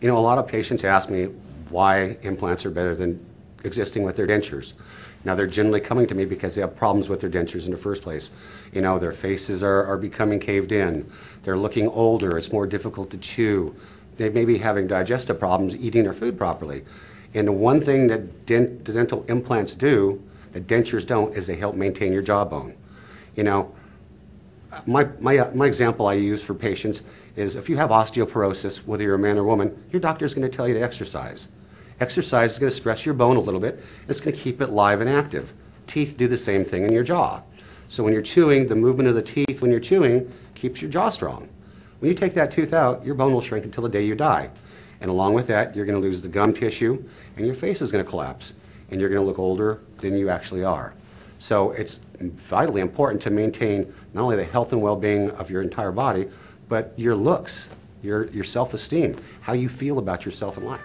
You know, a lot of patients ask me why implants are better than existing with their dentures. Now, they're generally coming to me because they have problems with their dentures in the first place. You know, their faces are becoming caved in. They're looking older. It's more difficult to chew. They may be having digestive problems eating their food properly. And the one thing that the dental implants do that dentures don't is they help maintain your jawbone. You know, my example I use for patients is if you have osteoporosis, whether you're a man or woman, your doctor is going to tell you to exercise. Exercise is going to stress your bone a little bit. It's going to keep it live and active. Teeth do the same thing in your jaw. So when you're chewing, the movement of the teeth when you're chewing keeps your jaw strong. When you take that tooth out, your bone will shrink until the day you die. And along with that, you're going to lose the gum tissue, and your face is going to collapse, and you're going to look older than you actually are. So it's vitally important to maintain not only the health and well-being of your entire body, but your looks, your self-esteem, how you feel about yourself in life.